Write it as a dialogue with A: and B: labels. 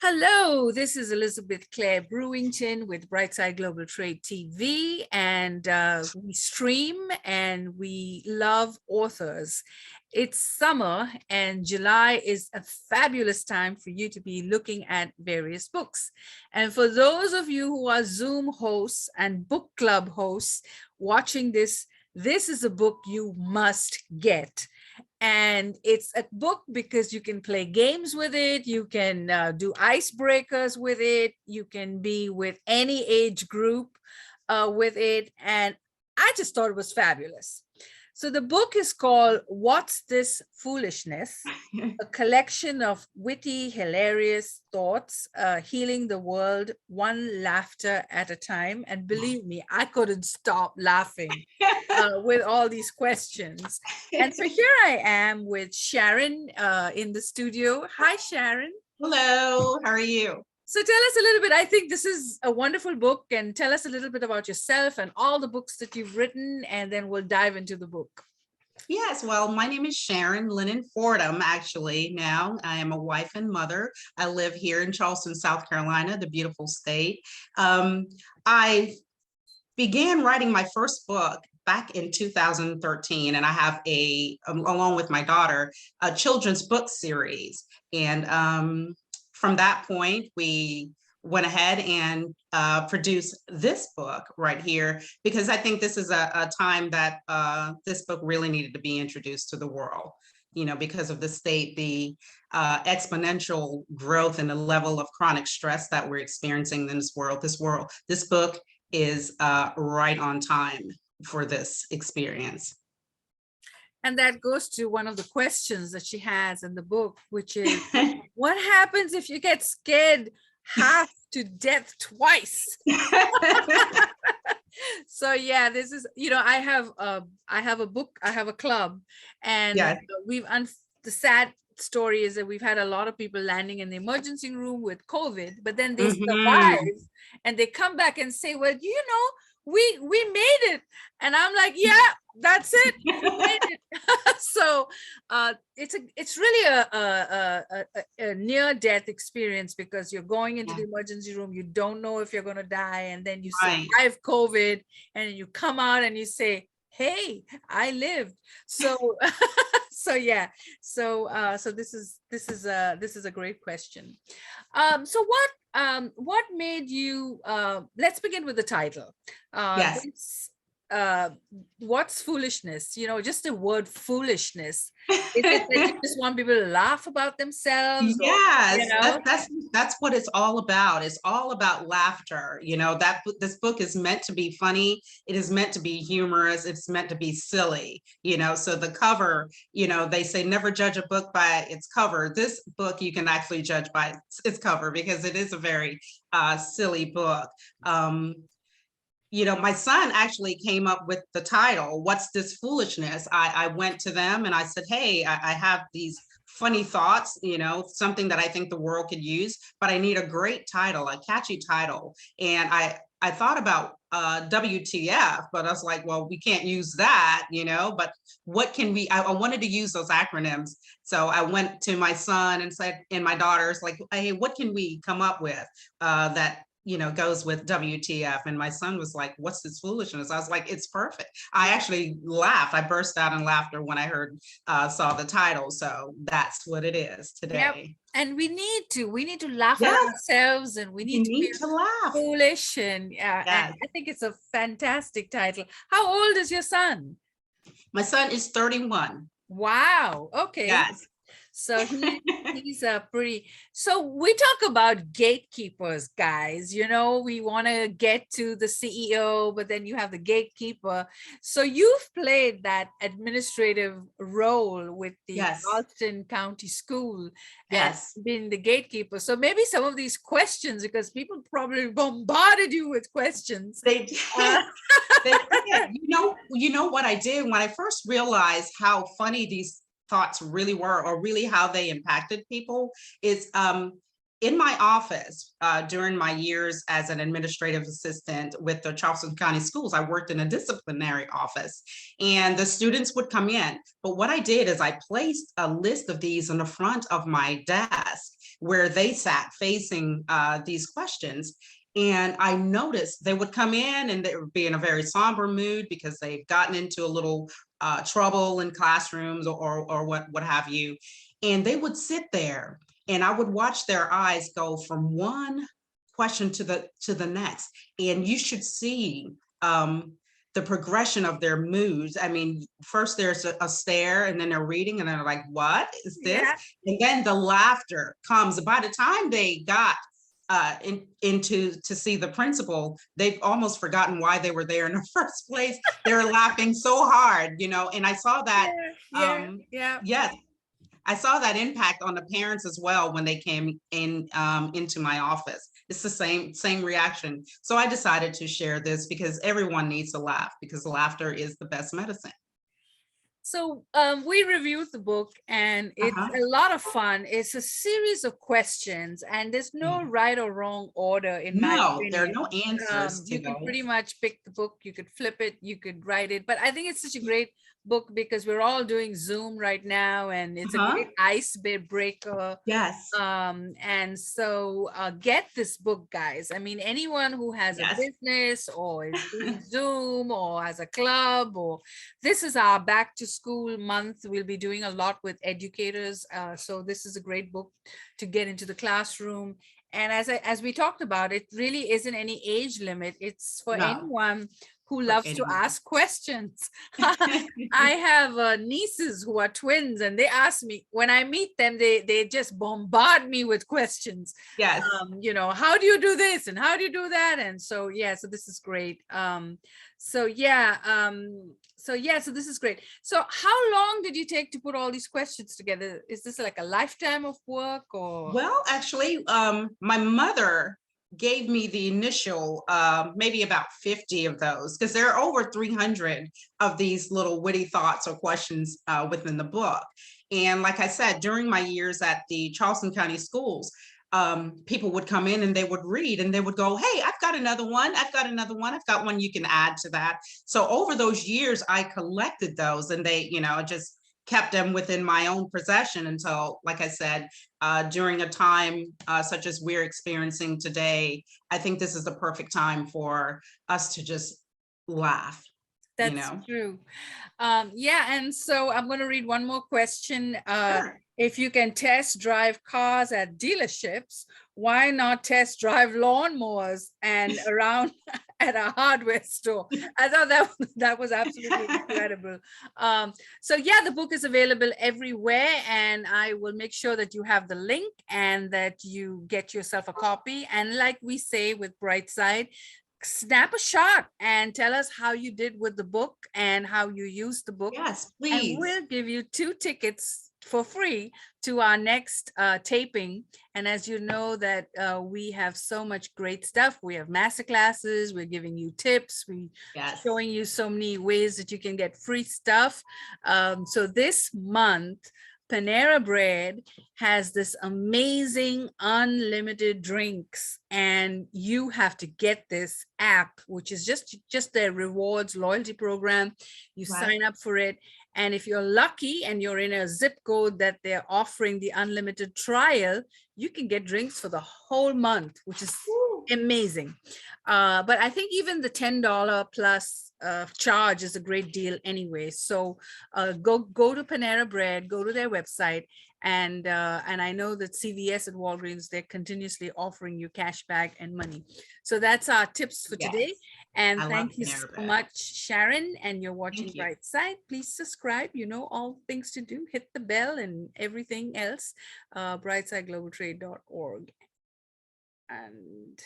A: Hello, this is Elizabeth Clare Brewington with Brightside Global Trade TV, and we stream and we love authors. It's summer, and July is a fabulous time for you to be looking at various books. And for those of you who are Zoom hosts and book club hosts watching this is a book you must get. And it's a book because you can play games with it, you can do icebreakers with it, you can be with any age group with it. And I just thought it was fabulous. So the book is called What's This Foolishness? A collection of witty, hilarious thoughts, healing the world one laughter at a time. And believe me, I couldn't stop laughing with all these questions. And so here I am with Sharon in the studio. Hi, Sharon.
B: Hello, how are you?
A: So tell us a little bit. I think this is a wonderful book, and tell us a little bit about yourself and all the books that you've written, and then we'll dive into the book.
B: Yes, well, my name is Sharon Lennon Fordham, actually. Now I am a wife and mother. I live here in Charleston, South Carolina, the beautiful state. I began writing my first book back in 2013, and I have along with my daughter, a children's book series. And from that point, we went ahead and produced this book right here, because I think this is a time that this book really needed to be introduced to the world, because of the exponential growth and the level of chronic stress that we're experiencing in this world. This book is right on time for this experience.
A: And that goes to one of the questions that she has in the book, which is, what happens if you get scared half to death twice? So yeah, this is, I have a book, I have a club, and
B: yes.
A: The sad story is that we've had a lot of people landing in the emergency room with COVID, but then they survive and they come back and say, well, we made it. And I'm like, yeah, that's it. We made it. So it's really a near-death experience, because you're going into the emergency room, you don't know if you're going to die, and then you survive COVID, and then you come out and you say, hey, I lived. So so this is a great question. So what made you, let's begin with the title. What's foolishness? Just the word foolishness. Is it that you just want people to laugh about themselves?
B: Yes, that's what it's all about. It's all about laughter. This book is meant to be funny. It is meant to be humorous. It's meant to be silly. So the cover, they say never judge a book by its cover. This book you can actually judge by its cover, because it is a very silly book. My son actually came up with the title, What's This Foolishness? I went to them and I said, hey, I have these funny thoughts, something that I think the world could use, but I need a great title, a catchy title. And I thought about WTF, but I was like, well, we can't use that, but what can I wanted to use those acronyms. So I went to my son and said, and my daughter's like, hey, what can we come up with that goes with WTF? And my son was like, what's this foolishness? I was like, it's perfect. I actually laughed. I burst out in laughter when I saw the title. So that's what it is today.
A: Yep. And we need to laugh at ourselves, and we need to laugh. Foolish. And and I think it's a fantastic title. How old is your son?
B: My son is 31.
A: Wow. Okay.
B: Yes.
A: So he's pretty. So we talk about gatekeepers, guys. We want to get to the CEO, but then you have the gatekeeper. So you've played that administrative role with the Charleston County School, being the gatekeeper. So maybe some of these questions, because people probably bombarded you with questions.
B: They did. You know what I did when I first realized how funny these thoughts really were, or really how they impacted people, is in my office during my years as an administrative assistant with the Charleston County Schools. I worked in a disciplinary office, and the students would come in. But what I did is I placed a list of these in the front of my desk, where they sat facing these questions. And I noticed they would come in and they would be in a very somber mood because they've gotten into a little trouble in classrooms or what have you. And they would sit there and I would watch their eyes go from one question to the next. And you should see the progression of their moods. I mean, first there's a stare and then they're reading and they're like, what is this?
A: Yeah.
B: And then the laughter comes. By the time they got into to see the principal, they've almost forgotten why they were there in the first place. They were laughing so hard, you know, and I saw that.
A: Yeah.
B: Yes, I saw that impact on the parents as well when they came in into my office. It's the same reaction. So I decided to share this because everyone needs to laugh because laughter is the best medicine.
A: So we reviewed the book and it's
B: Uh-huh.
A: a lot of fun. It's a series of questions and there's no
B: Yeah.
A: right or wrong order in my
B: No, there are
A: opinion.
B: no answers to
A: You could pretty
B: those.
A: much pick the book, you could flip it, you could write it. But I think it's such a great book because we're all doing Zoom right now and it's a
B: Uh-huh.
A: great ice breaker.
B: Yes.
A: And so get this book, guys. I mean, anyone who has a
B: Yes.
A: business or is doing Zoom or has a club, or this is our back to school month. We'll be doing a lot with educators. So this is a great book to get into the classroom. And as we talked about, it really isn't any age limit. It's for
B: No,
A: anyone who
B: for
A: loves to
B: anyone.
A: ask questions. I have nieces who are twins and they ask me when I meet them, they just bombard me with questions.
B: Yes.
A: You know, how do you do this and how do you do that? And so, yeah, so this is great. So yeah, so this is great. So how long did you take to put all these questions together? Is this like a lifetime of work or?
B: Well, actually, my mother gave me the initial, maybe about 50 of those, because there are over 300 of these little witty thoughts or questions within the book. And like I said, during my years at the Charleston County Schools, people would come in and they would read and they would go, hey, I've got another one. I've got another one. I've got one you can add to that. So over those years, I collected those and they, you know, just kept them within my own possession until, like I said, during a time such as we're experiencing today, I think this is the perfect time for us to just laugh, you
A: That's
B: know?
A: true. Yeah, and so I'm going to read one more question.
B: Sure.
A: If you can test drive cars at dealerships, why not test drive lawnmowers and around at a hardware store? I thought that was absolutely incredible. So yeah, the book is available everywhere, and I will make sure that you have the link and that you get yourself a copy. And like we say with Brightside, snap a shot and tell us how you did with the book and how you used the book.
B: Yes,
A: And
B: please.
A: we'll give you 2 tickets for free to our next taping. And as you know that we have so much great stuff. We have master classes, we're giving you tips, we
B: Yes.
A: showing you so many ways that you can get free stuff. So this month, Panera Bread has this amazing unlimited drinks, and you have to get this app, which is just their rewards loyalty program. You
B: Right.
A: sign up for it, and if you're lucky and you're in a zip code that they're offering the unlimited trial, you can get drinks for the whole month, which is amazing. But I think even the $10 plus charge is a great deal anyway. So go to Panera Bread, go to their website, and I know that CVS and Walgreens, they're continuously offering you cash back and money. So that's our tips for today.
B: Yes.
A: And
B: I love
A: thank you
B: Panera
A: so
B: Bread.
A: much, Sharon. And you're watching
B: Thank you.
A: Brightside. Please subscribe. You know all things to do. Hit the bell and everything else. Brightsideglobaltrade.org. And